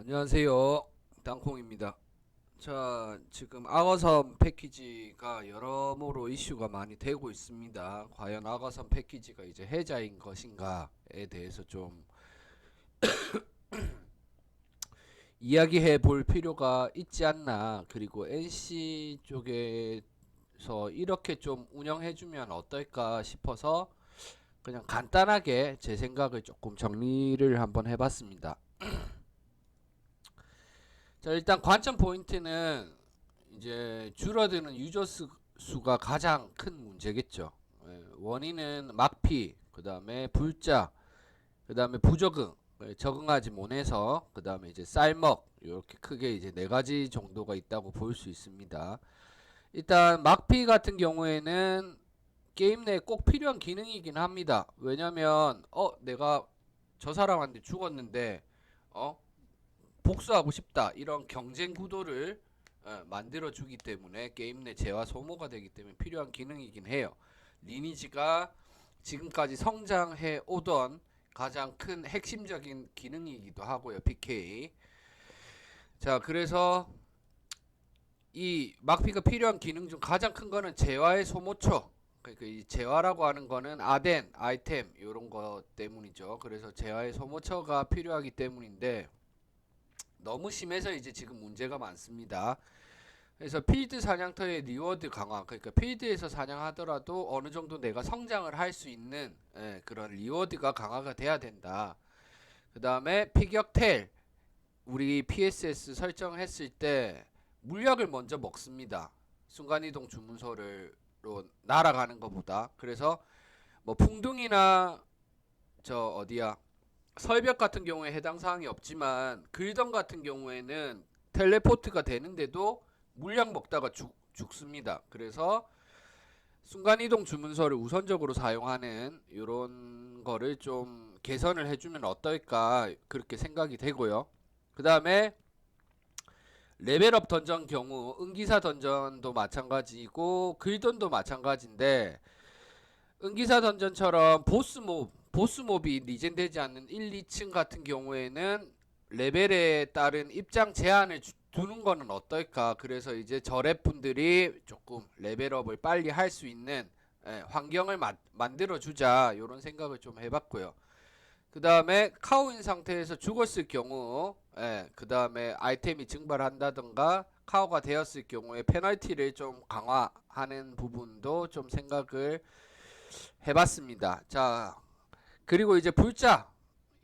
안녕하세요. 땅콩입니다. 자, 지금 악어섬 패키지가 여러모로 이슈가 많이 되고 있습니다. 과연 악어섬 패키지가 이제 해자인 것인가에 대해서 좀 이야기해 볼 필요가 있지 않나. 그리고 NC 쪽에서 이렇게 좀 운영해 주면 어떨까 싶어서 그냥 간단하게 제 생각을 조금 정리를 한번 해봤습니다. 자, 일단 관점 포인트는 이제 줄어드는 유저 수가 가장 큰 문제겠죠. 원인은 막피, 그 다음에 불자, 그 다음에 부적응, 적응하지 못해서, 그 다음에 이제 쌀먹, 이렇게 크게 이제 네 가지 정도가 있다고 볼 수 있습니다. 일단 막피 같은 경우에는 게임 내에 꼭 필요한 기능이긴 합니다. 왜냐면 내가 저 사람한테 죽었는데 어 복수하고 싶다 이런 경쟁 구도를 만들어 주기 때문에 게임 내 재화 소모가 되기 때문에 필요한 기능이긴 해요. 리니지가 지금까지 성장해 오던 가장 큰 핵심적인 기능이기도 하고요. PK. 자, 그래서 이 막피가 필요한 기능 중 가장 큰 거는 재화의 소모처. 그러니까 이 재화라고 하는 거는 아덴, 아이템 이런 거 때문이죠. 그래서 재화의 소모처가 필요하기 때문인데 너무 심해서 이제 지금 문제가 많습니다. 그래서 필드 사냥터의 리워드 강화, 그러니까 필드에서 사냥하더라도 어느 정도 내가 성장을 할 수 있는 그런 리워드가 강화가 돼야 된다. 그 다음에 피격텔, 우리 PSS 설정했을 때 물약을 먼저 먹습니다. 순간이동 주문서를 로 날아가는 것보다. 그래서 뭐 풍둥이나 저 어디야 설벽 같은 경우에 해당 사항이 없지만 글던 같은 경우에는 텔레포트가 되는데도 물량 먹다가 죽습니다. 그래서 순간이동 주문서를 우선적으로 사용하는 이런 거를 좀 개선을 해주면 어떨까 그렇게 생각이 되고요. 그 다음에 레벨업 던전 경우 은기사 던전도 마찬가지고 글던도 마찬가지인데 은기사 던전처럼 보스몹이 리젠되지 않는 1, 2층 같은 경우에는 레벨에 따른 입장 제한을 두는 거는 어떨까? 그래서 이제 저랩분들이 조금 레벨업을 빨리 할 수 있는 환경을 만들어 주자 이런 생각을 좀 해봤고요. 그 다음에 카오인 상태에서 죽었을 경우, 그 다음에 아이템이 증발한다던가 카오가 되었을 경우에 페널티를 좀 강화하는 부분도 좀 생각을 해봤습니다. 자, 그리고 이제 불자.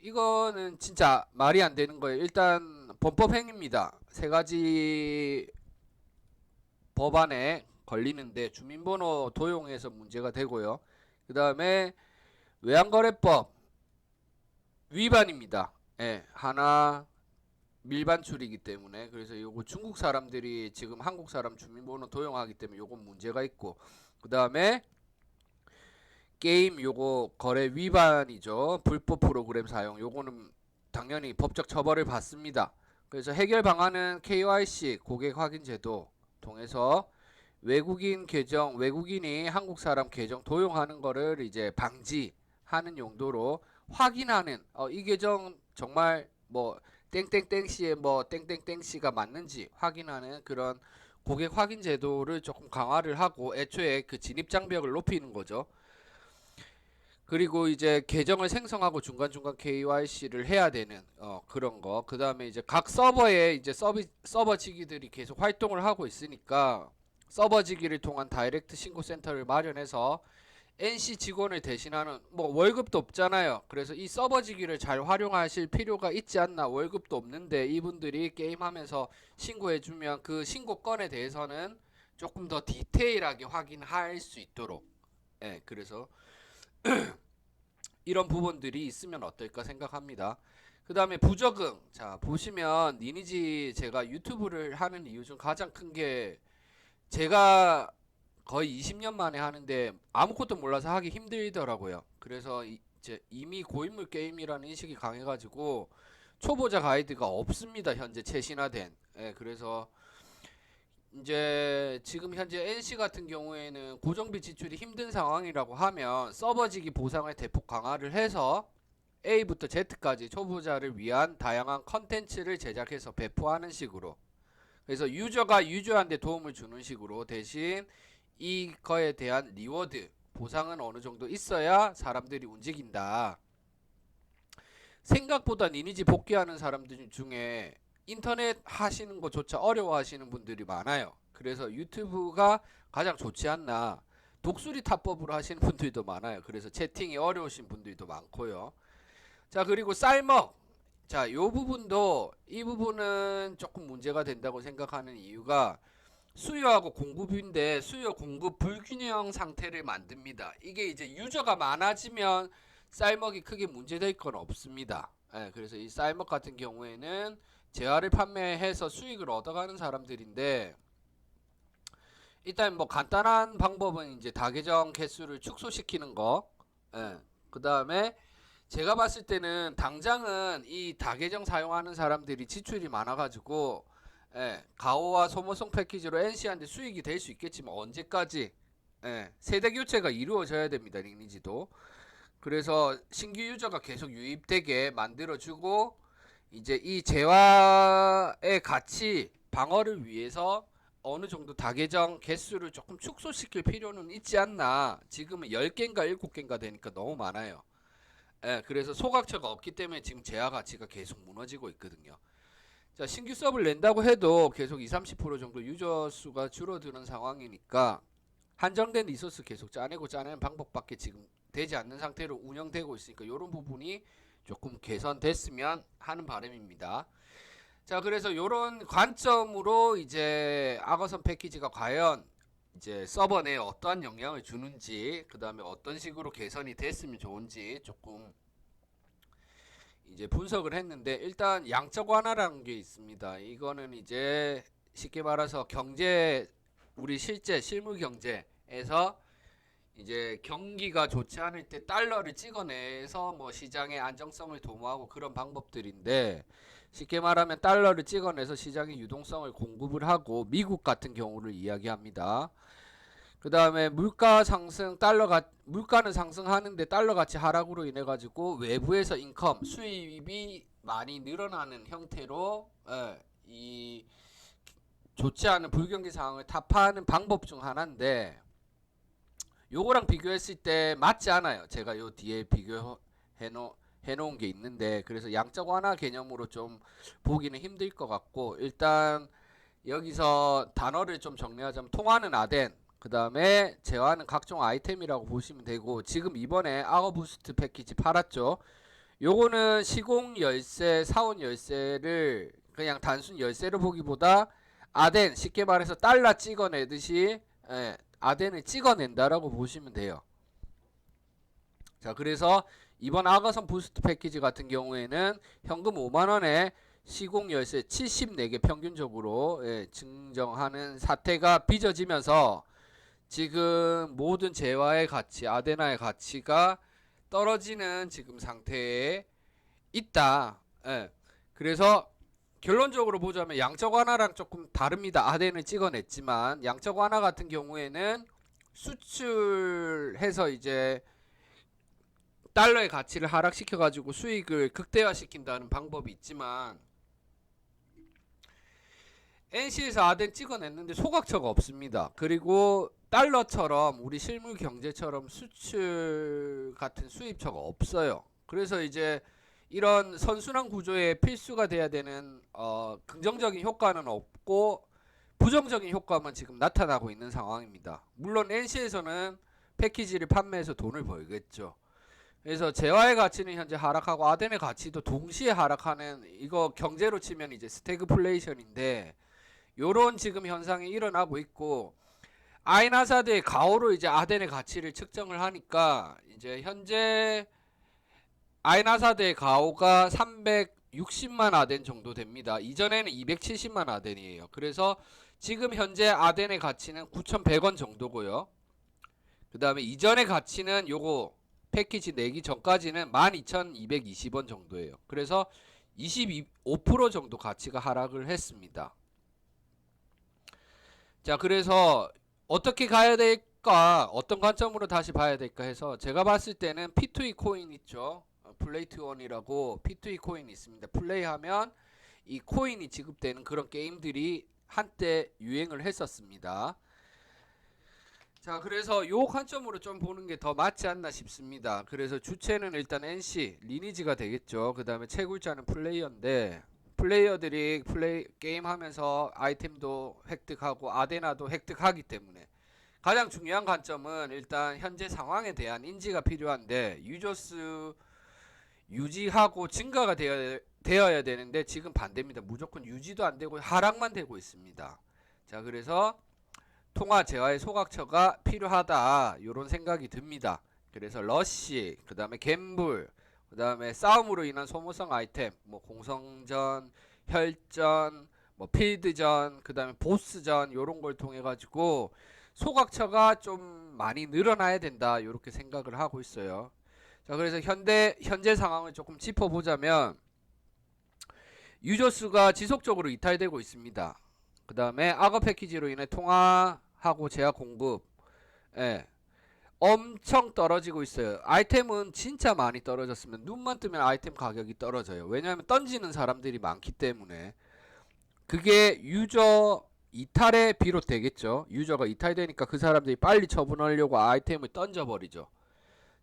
이거는 진짜 말이 안 되는 거예요. 일단 범법행위입니다. 세 가지 법안에 걸리는데 주민번호 도용해서 문제가 되고요. 그 다음에 외환거래법 위반입니다. 하나 밀반출이기 때문에 그래서 요거 중국 사람들이 지금 한국 사람 주민번호 도용하기 때문에 요건 문제가 있고 그 다음에 게임 요거 거래 위반이죠. 불법 프로그램 사용 요거는 당연히 법적 처벌을 받습니다. 그래서 해결 방안은 KYC 고객 확인 제도 통해서 외국인이 한국 사람 계정 도용하는 거를 이제 방지하는 용도로 확인하는 이 계정 정말 뭐 땡땡땡 씨의 뭐 땡땡땡 씨가 맞는지 확인하는 그런 고객 확인 제도를 조금 강화를 하고 애초에 그 진입 장벽을 높이는 거죠. 그리고 이제 계정을 생성하고 중간중간 KYC를 해야 되는 그런 거. 그다음에 이제 각 서버에 이제 서버지기들이 계속 활동을 하고 있으니까 서버지기를 통한 다이렉트 신고 센터를 마련해서 NC 직원을 대신하는 뭐 월급도 없잖아요. 그래서 이 서버지기를 잘 활용하실 필요가 있지 않나. 월급도 없는데 이분들이 게임하면서 신고해주면 그 신고건에 대해서는 조금 더 디테일하게 확인할 수 있도록. 그래서 이런 부분들이 있으면 어떨까 생각합니다. 그 다음에 부적응. 자, 보시면 리니지 제가 유튜브를 하는 이유 중 가장 큰 게 제가 거의 20년 만에 하는데 아무것도 몰라서 하기 힘들더라고요. 그래서 이제 이미 고인물 게임이라는 인식이 강해가지고 초보자 가이드가 없습니다. 현재 최신화된. 그래서 이제 지금 현재 NC 같은 경우에는 고정비 지출이 힘든 상황이라고 하면 서버지기 보상을 대폭 강화를 해서 A부터 Z까지 초보자를 위한 다양한 컨텐츠를 제작해서 배포하는 식으로. 그래서 유저가 유저한테 도움을 주는 식으로 대신 이거에 대한 리워드, 보상은 어느 정도 있어야 사람들이 움직인다. 생각보다 리니지 복귀하는 사람들 중에 인터넷 하시는 것조차 어려워하시는 분들이 많아요. 그래서 유튜브가 가장 좋지 않나. 독수리 타법으로 하시는 분들도 많아요. 그래서 채팅이 어려우신 분들도 많고요. 자, 그리고 쌀먹. 자, 요 부분도 이 부분은 조금 문제가 된다고 생각하는 이유가 수요하고 공급인데 수요 공급 불균형 상태를 만듭니다. 이게 이제 유저가 많아지면 쌀먹이 크게 문제될 건 없습니다. 예, 그래서 이 쌀먹 같은 경우에는 재화를 판매해서 수익을 얻어가는 사람들인데 일단 뭐 간단한 방법은 이제 다계정 개수를 축소시키는 거. 예, 그 다음에 제가 봤을 때는 당장은 이 다계정 사용하는 사람들이 지출이 많아가지고 예, 가오와 소모성 패키지로 NC한테 수익이 될 수 있겠지만 언제까지 예, 세대 교체가 이루어져야 됩니다. 리니지도. 그래서 신규 유저가 계속 유입되게 만들어주고 이제 이 재화의 가치 방어를 위해서 어느 정도 다계정 개수를 조금 축소시킬 필요는 있지 않나. 지금은 10개인가 7개인가 되니까 너무 많아요. 예, 그래서 소각처가 없기 때문에 지금 재화 가치가 계속 무너지고 있거든요. 자, 신규 서브를 낸다고 해도 계속 20-30% 정도 유저 수가 줄어드는 상황이니까 한정된 리소스 계속 짜내는 방법밖에 지금 되지 않는 상태로 운영되고 있으니까 이런 부분이 조금 개선됐으면 하는 바람입니다. 자, 그래서 이런 관점으로 이제 악어선 패키지가 과연 이제 서버 내에 어떠한 영향을 주는지, 그 다음에 어떤 식으로 개선이 됐으면 좋은지 조금 이제 분석을 했는데, 일단 양적 완화라는 게 있습니다. 이거는 이제 쉽게 말해서 경제, 우리 실제 실물 경제에서 이제 경기가 좋지 않을 때 달러를 찍어내서 뭐 시장의 안정성을 도모하고 그런 방법들인데, 쉽게 말하면 달러를 찍어내서 시장의 유동성을 공급을 하고 미국 같은 경우를 이야기합니다. 그 다음에 물가 상승, 물가는 상승하는데 달러 가치 하락으로 인해 가지고 외부에서 인컴, 수입이 많이 늘어나는 형태로 이 좋지 않은 불경기 상황을 타파하는 방법 중 하나인데, 요거랑 비교했을 때 맞지 않아요. 제가 요 뒤에 해놓은 게 있는데, 그래서 양적 완화 개념으로 좀 보기는 힘들 것 같고, 일단 여기서 단어를 좀 정리하자면 통화는 아덴, 그 다음에 재화는 각종 아이템이라고 보시면 되고, 지금 이번에 악어 부스트 패키지 팔았죠. 요거는 시공 열쇠, 사원 열쇠를 그냥 단순 열쇠로 보기보다 아덴, 쉽게 말해서 달러 찍어내듯이 아덴을 찍어낸다라고 보시면 돼요. 자, 그래서 이번 악어선 부스트 패키지 같은 경우에는 현금 5만원에 시공 열쇠 74개 평균적으로 증정하는 사태가 빚어지면서 지금 모든 재화의 가치, 아데나의 가치가 떨어지는 지금 상태에 있다. 그래서 결론적으로 보자면 양적 완화랑 조금 다릅니다. 아덴을 찍어냈지만 양적 완화 같은 경우에는 수출해서 이제 달러의 가치를 하락시켜 가지고 수익을 극대화시킨다는 방법이 있지만, NC에서 아덴 찍어냈는데 소각처가 없습니다. 그리고 달러처럼 우리 실물 경제처럼 수출 같은 수입처가 없어요. 그래서 이제 이런 선순환 구조에 필수가 돼야 되는 긍정적인 효과는 없고 부정적인 효과만 지금 나타나고 있는 상황입니다. 물론 NC에서는 패키지를 판매해서 돈을 벌겠죠. 그래서 재화의 가치는 현재 하락하고 아덴의 가치도 동시에 하락하는, 이거 경제로 치면 이제 스태그플레이션인데 요런 지금 현상이 일어나고 있고, 아인아사드의 가오로 이제 아덴의 가치를 측정을 하니까 이제 현재 아인아사드의 가오가 360만 아덴 정도 됩니다. 이전에는 270만 아덴이에요. 그래서 지금 현재 아덴의 가치는 9,100원 정도고요. 그 다음에 이전의 가치는 요거 패키지 내기 전까지는 12,220원 정도예요. 그래서 25% 정도 가치가 하락을 했습니다. 자, 그래서 어떻게 가야 될까, 어떤 관점으로 다시 봐야 될까 해서 제가 봤을 때는 P2E 코인 있죠. 플레이투원이라고 P2E 코인이 있습니다. 플레이하면 이 코인이 지급되는 그런 게임들이 한때 유행을 했었습니다. 자, 그래서 요 관점으로 좀 보는 게 더 맞지 않나 싶습니다. 그래서 주체는 일단 NC, 리니지가 되겠죠. 그 다음에 채굴자는 플레이어인데, 플레이어들이 게임 하면서 아이템도 획득하고 아데나도 획득하기 때문에 가장 중요한 관점은 일단 현재 상황에 대한 인지가 필요한데, 유저수 유지하고 증가가 되어야 되는데 지금 반대입니다. 무조건 유지도 안 되고 하락만 되고 있습니다. 자, 그래서 통화 재화의 소각처가 필요하다, 이런 생각이 듭니다. 그래서 러쉬, 그 다음에 갬블, 그 다음에 싸움으로 인한 소모성 아이템, 뭐 공성전, 혈전, 뭐 필드전, 그 다음에 보스전, 요런 걸 통해 가지고 소각처가 좀 많이 늘어나야 된다, 이렇게 생각을 하고 있어요. 자, 그래서 현재 상황을 조금 짚어보자면 유저 수가 지속적으로 이탈되고 있습니다. 그 다음에 악어 패키지로 인해 통화하고 제약 공급, 예, 엄청 떨어지고 있어요. 아이템은 진짜 많이 떨어졌으면, 눈만 뜨면 아이템 가격이 떨어져요. 왜냐하면 던지는 사람들이 많기 때문에. 그게 유저 이탈에 비롯되겠죠. 유저가 이탈되니까 그 사람들이 빨리 처분하려고 아이템을 던져버리죠.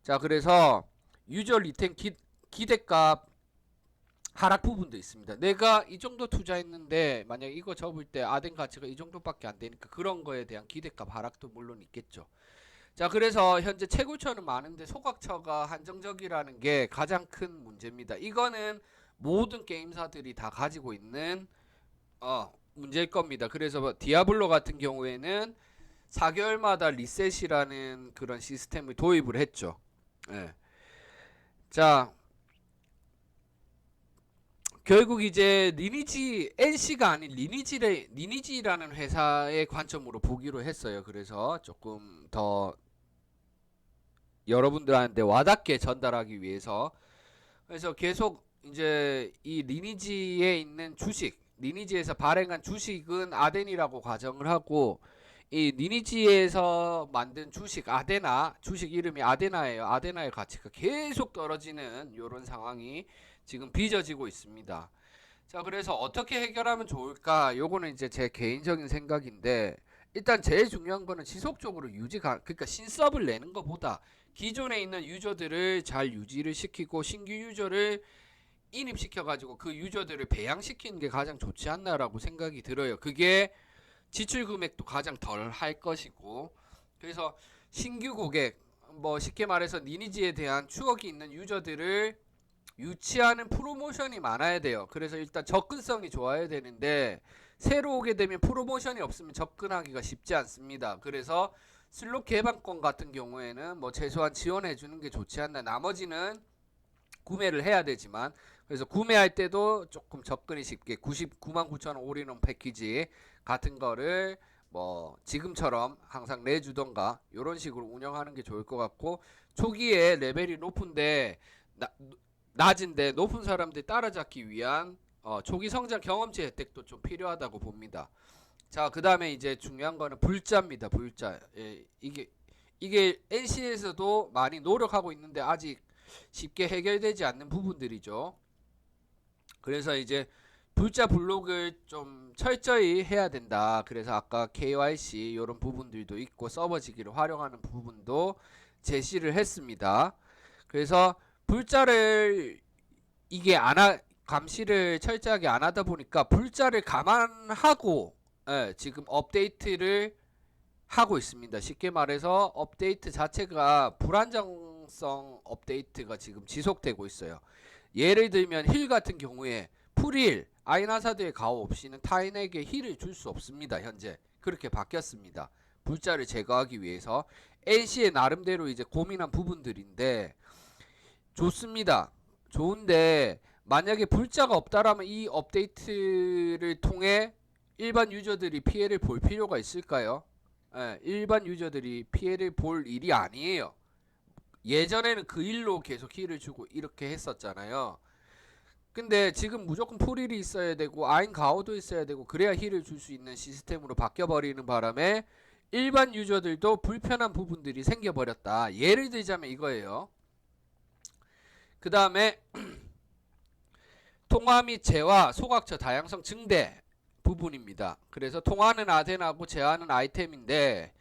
자, 그래서 유저 리텐 기대값 하락 부분도 있습니다. 내가 이 정도 투자했는데 만약 이거 접을 때 아덴 가치가 이 정도밖에 안 되니까 그런 거에 대한 기대값 하락도 물론 있겠죠. 자, 그래서 현재 채굴처는 많은데 소각처가 한정적이라는 게 가장 큰 문제입니다. 이거는 모든 게임사들이 다 가지고 있는 문제일 겁니다. 그래서 디아블로 같은 경우에는 4개월마다 리셋이라는 그런 시스템을 도입을 했죠. 예. 자, 결국 이제 리니지, NC가 아닌 리니지라는 회사의 관점으로 보기로 했어요. 그래서 조금 더 여러분들한테 와닿게 전달하기 위해서. 그래서 계속 이제 이 리니지에 있는 주식, 리니지에서 발행한 주식은 아덴이라고 가정을 하고, 이 리니지에서 만든 주식 아데나, 주식 이름이 아데나예요. 아데나의 가치가 계속 떨어지는 이런 상황이 지금 빚어지고 있습니다. 자, 그래서 어떻게 해결하면 좋을까? 요거는 이제 제 개인적인 생각인데, 일단 제일 중요한 거는 지속적으로 그러니까 신서브를 내는 것보다 기존에 있는 유저들을 잘 유지를 시키고 신규 유저를 인입시켜가지고 그 유저들을 배양시키는 게 가장 좋지 않나라고 생각이 들어요. 그게 지출 금액도 가장 덜 할 것이고, 그래서 신규 고객, 뭐 쉽게 말해서 리니지에 대한 추억이 있는 유저들을 유치하는 프로모션이 많아야 돼요. 그래서 일단 접근성이 좋아야 되는데, 새로 오게 되면 프로모션이 없으면 접근하기가 쉽지 않습니다. 그래서 슬롯 개방권 같은 경우에는 뭐 최소한 지원해 주는 게 좋지 않나. 나머지는 구매를 해야 되지만, 그래서 구매할 때도 조금 접근이 쉽게 999,000원 올인원 패키지 같은 거를 뭐 지금처럼 항상 내주던가 이런 식으로 운영하는 게 좋을 것 같고, 초기에 레벨이 높은데 낮은데 높은 사람들 따라잡기 위한 초기 성장 경험치 혜택도 좀 필요하다고 봅니다. 자, 그 다음에 이제 중요한 거는 불자입니다. 불자. 예, 이게 NC에서도 많이 노력하고 있는데 아직 쉽게 해결되지 않는 부분들이죠. 그래서 이제 불자 블록을 좀 철저히 해야 된다. 그래서 아까 KYC 이런 부분들도 있고 서버지기를 활용하는 부분도 제시를 했습니다. 그래서 불자를 이게 감시를 철저하게 안 하다 보니까 불자를 감안하고 지금 업데이트를 하고 있습니다. 쉽게 말해서 업데이트 자체가 불안정성 업데이트가 지금 지속되고 있어요. 예를 들면 힐 같은 경우에 풀힐, 아이나사드의 가오 없이는 타인에게 힐을 줄 수 없습니다. 현재 그렇게 바뀌었습니다. 불자를 제거하기 위해서 NC의 나름대로 이제 고민한 부분들인데, 좋습니다. 좋은데 만약에 불자가 없다라면 이 업데이트를 통해 일반 유저들이 피해를 볼 필요가 있을까요? 일반 유저들이 피해를 볼 일이 아니에요. 예전에는 그 일로 계속 힐을 주고 이렇게 했었잖아요. 근데 지금 무조건 풀힐이 있어야 되고 아인 가오도 있어야 되고 그래야 힐을 줄 수 있는 시스템으로 바뀌어버리는 바람에 일반 유저들도 불편한 부분들이 생겨버렸다. 예를 들자면 이거예요. 그 다음에 통화 및 재화 소각처 다양성 증대 부분입니다. 그래서 통화는 아덴하고 재화는 아이템인데,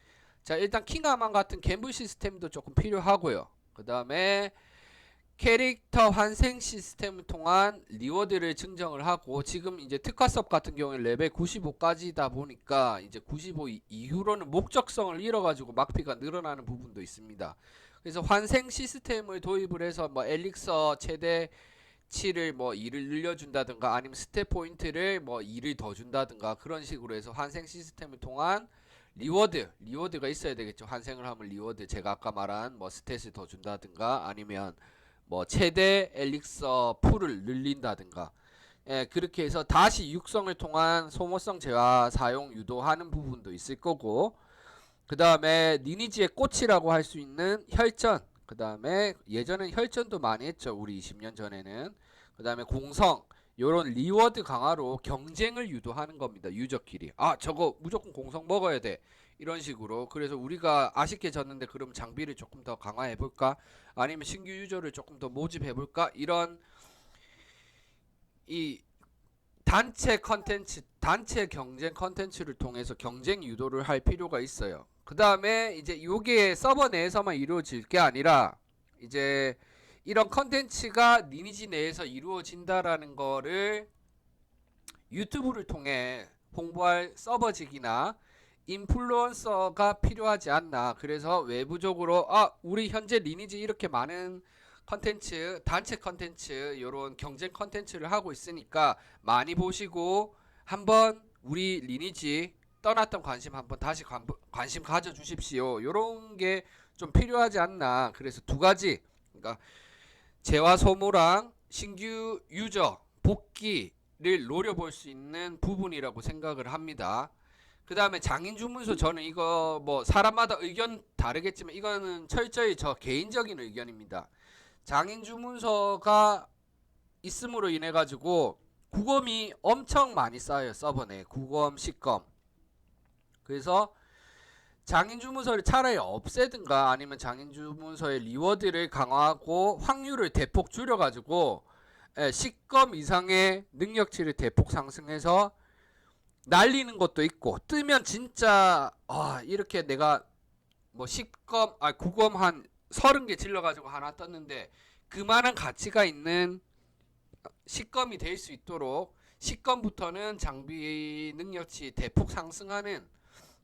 자 일단 킹하만 같은 갬블 시스템도 조금 필요하고요. 그 다음에 캐릭터 환생 시스템을 통한 리워드를 증정을 하고, 지금 이제 특화 섭 같은 경우에 레벨 95까지다 보니까 이제 95 이후로는 목적성을 잃어가지고 막피가 늘어나는 부분도 있습니다. 그래서 환생 시스템을 도입을 해서 뭐 엘릭서 최대 치를 뭐 2를 늘려준다든가 아니면 스탯 포인트를 뭐 2를 더 준다든가 그런 식으로 해서 환생 시스템을 통한 리워드가 있어야 되겠죠. 환생을 하면 리워드, 제가 아까 말한 뭐 스탯을 더 준다든가 아니면 뭐 최대 엘릭서 풀을 늘린다든가, 예, 그렇게 해서 다시 육성을 통한 소모성 재화 사용 유도하는 부분도 있을 거고, 그 다음에 리니지의 꽃이라고 할 수 있는 혈전, 그 다음에 예전엔 혈전도 많이 했죠. 우리 20년 전에는. 그 다음에 공성, 요런 리워드 강화로 경쟁을 유도하는 겁니다. 유저끼리. 아 저거 무조건 공성 먹어야 돼, 이런 식으로. 그래서 우리가 아쉽게 졌는데 그럼 장비를 조금 더 강화해볼까, 아니면 신규 유저를 조금 더 모집해볼까, 이런 이 단체 컨텐츠, 단체 경쟁 컨텐츠를 통해서 경쟁 유도를 할 필요가 있어요. 그 다음에 이제 요게 서버 내에서만 이루어질 게 아니라 이제 이런 컨텐츠가 리니지 내에서 이루어진다라는 거를 유튜브를 통해 홍보할 서버직이나 인플루언서가 필요하지 않나. 그래서 외부적으로 우리 현재 리니지 이렇게 많은 컨텐츠, 단체 컨텐츠, 요런 경쟁 컨텐츠를 하고 있으니까 많이 보시고 한번 우리 리니지 떠났던 관심 한번 다시 관심 가져 주십시오. 요런 게 좀 필요하지 않나. 그래서 두 가지, 그러니까 재화 소모랑 신규 유저 복귀를 노려볼 수 있는 부분이라고 생각을 합니다. 그 다음에 장인 주문서, 저는 이거 뭐 사람마다 의견 다르겠지만 이거는 철저히 저 개인적인 의견입니다. 장인 주문서가 있음으로 인해 가지고 구검이 엄청 많이 쌓여요. 서버 내 구검, 식검. 그래서 장인 주문서를 차라리 없애든가 아니면 장인 주문서의 리워드를 강화하고 확률을 대폭 줄여가지고 식검 이상의 능력치를 대폭 상승해서 날리는 것도 있고, 뜨면 진짜 이렇게 내가 뭐 식검 구검 한 30개 질러가지고 하나 떴는데 그만한 가치가 있는 식검이 될 수 있도록 식검부터는 장비 능력치 대폭 상승하는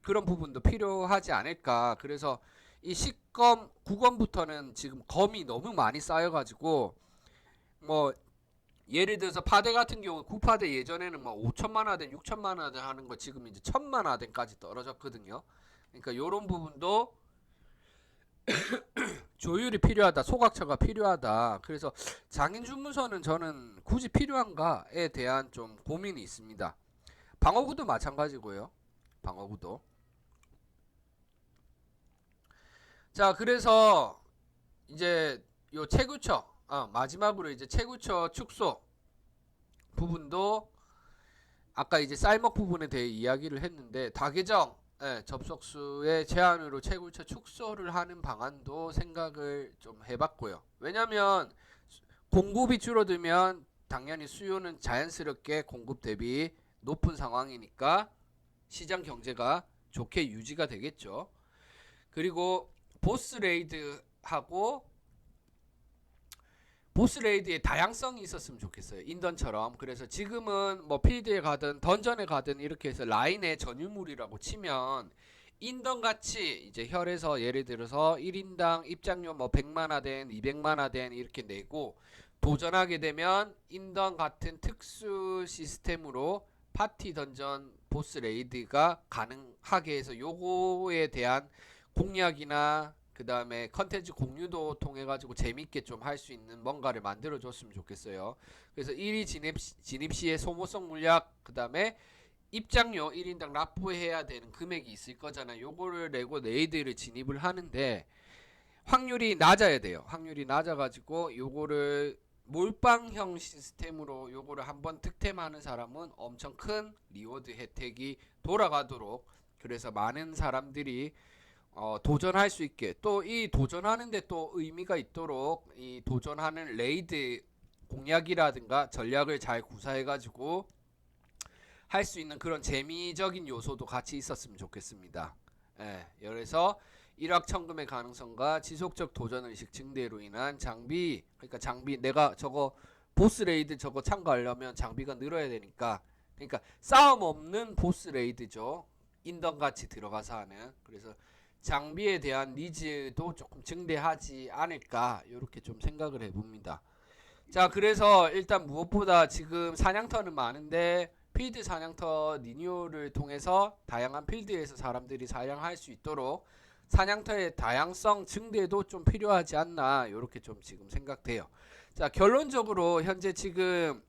그런 부분도 필요하지 않을까. 그래서 이 식검 9검부터는 지금 검이 너무 많이 쌓여가지고 뭐 예를 들어서 파대 같은 경우 9파대 예전에는 뭐 5천만 화된 6천만 화된 하는 거 지금 이제 1천만 화된까지 떨어졌거든요. 그러니까 요런 부분도 조율이 필요하다, 소각처가 필요하다. 그래서 장인 주문서는 저는 굳이 필요한가에 대한 좀 고민이 있습니다. 방어구도 마찬가지고요. 방어구도. 자, 그래서 이제 요 채구처, 마지막으로 이제 채구처 축소 부분도 아까 이제 쌀먹 부분에 대해 이야기를 했는데 다계정 접속수의 제한으로 채굴처 축소를 하는 방안도 생각을 좀 해봤고요. 왜냐면 공급이 줄어들면 당연히 수요는 자연스럽게 공급 대비 높은 상황이니까 시장 경제가 좋게 유지가 되겠죠. 그리고 보스레이드의 다양성이 있었으면 좋겠어요. 인던처럼. 그래서 지금은 뭐 필드에 가든 던전에 가든 이렇게 해서 라인의 전유물이라고 치면 인던같이 이제 혈에서 예를 들어서 1인당 입장료 뭐 100만화된 200만화된 이렇게 내고 도전하게 되면 인던 같은 특수 시스템으로 파티 던전 보스 레이드가 가능하게 해서 요거에 대한 공략이나 그 다음에 컨텐츠 공유도 통해 가지고 재밌게 좀 할 수 있는 뭔가를 만들어 줬으면 좋겠어요. 그래서 1위 진입 시에 소모성 물약, 그 다음에 입장료 1인당 납부해야 되는 금액이 있을 거잖아요. 요거를 내고 레이드를 진입을 하는데 확률이 낮아야 돼요. 확률이 낮아 가지고 요거를 몰빵형 시스템으로 요거를 한번 득템하는 사람은 엄청 큰 리워드 혜택이 돌아가도록, 그래서 많은 사람들이 도전할 수 있게, 또 이 도전하는데 또 의미가 있도록 이 도전하는 레이드 공략이라든가 전략을 잘 구사해가지고 할 수 있는 그런 재미적인 요소도 같이 있었으면 좋겠습니다. 예, 그래서 일확천금의 가능성과 지속적 도전 의식 증대로 인한 장비, 그러니까 장비 내가 저거 보스 레이드 저거 참가하려면 장비가 늘어야 되니까, 그러니까 싸움 없는 보스 레이드죠. 인던 같이 들어가서 하는. 그래서 장비에 대한 니즈도 조금 증대하지 않을까 이렇게 좀 생각을 해봅니다. 자, 그래서 일단 무엇보다 지금 사냥터는 많은데 필드 사냥터 리뉴얼을 통해서 다양한 필드에서 사람들이 사냥할 수 있도록 사냥터의 다양성 증대도 좀 필요하지 않나 이렇게 좀 지금 생각돼요. 자, 결론적으로 현재 지금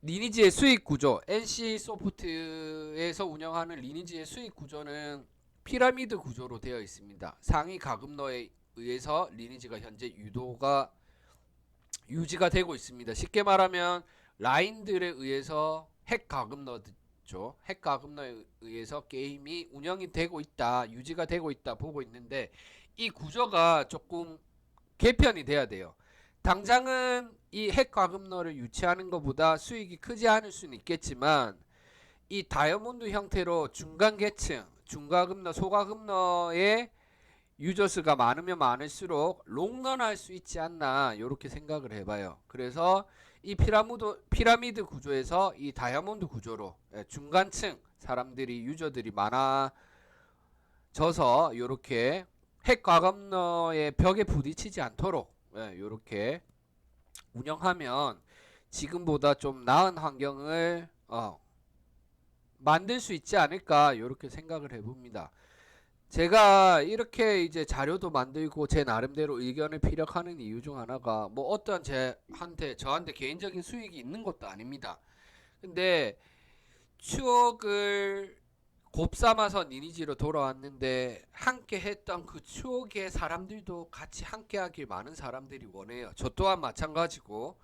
리니지의 수익 구조, NC 소프트에서 운영하는 리니지의 수익 구조는 피라미드 구조로 되어 있습니다. 상위 가금러에 의해서 리니지가 현재 유지가 되고 있습니다. 쉽게 말하면 라인들에 의해서 핵 가금러죠. 핵 가금러에 의해서 게임이 운영이 되고 있다, 유지가 되고 있다 보고 있는데, 이 구조가 조금 개편이 돼야 돼요. 당장은 이 핵 과금러를 유치하는 것보다 수익이 크지 않을 수는 있겠지만, 이 다이아몬드 형태로 중간 계층, 중과금러, 소과금러의 유저수가 많으면 많을수록 롱런 할 수 있지 않나 이렇게 생각을 해봐요. 그래서 이 피라미드 구조에서 이 다이아몬드 구조로 중간층 사람들이, 유저들이 많아져서 이렇게 핵 과금러의 벽에 부딪히지 않도록 이렇게 운영하면 지금보다 좀 나은 환경을 만들 수 있지 않을까 이렇게 생각을 해봅니다. 제가 이렇게 이제 자료도 만들고 제 나름대로 의견을 피력하는 이유 중 하나가 뭐 어떤 저한테 개인적인 수익이 있는 것도 아닙니다. 근데 추억을 곱삼아서 리니지로 돌아왔는데 함께 했던 그 추억의 사람들도 같이 함께 하길 많은 사람들이 원해요. 저 또한 마찬가지고.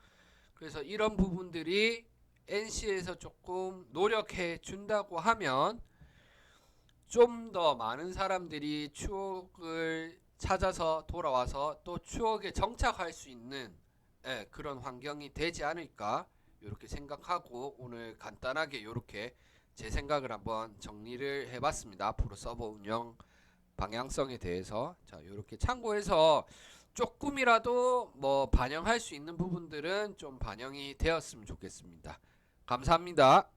그래서 이런 부분들이 NC에서 조금 노력해 준다고 하면 좀 더 많은 사람들이 추억을 찾아서 돌아와서 또 추억에 정착할 수 있는 그런 환경이 되지 않을까 이렇게 생각하고 오늘 간단하게 이렇게 제 생각을 한번 정리를 해봤습니다. 앞으로 서버 운영 방향성에 대해서 자 이렇게 참고해서 조금이라도 뭐 반영할 수 있는 부분들은 좀 반영이 되었으면 좋겠습니다. 감사합니다.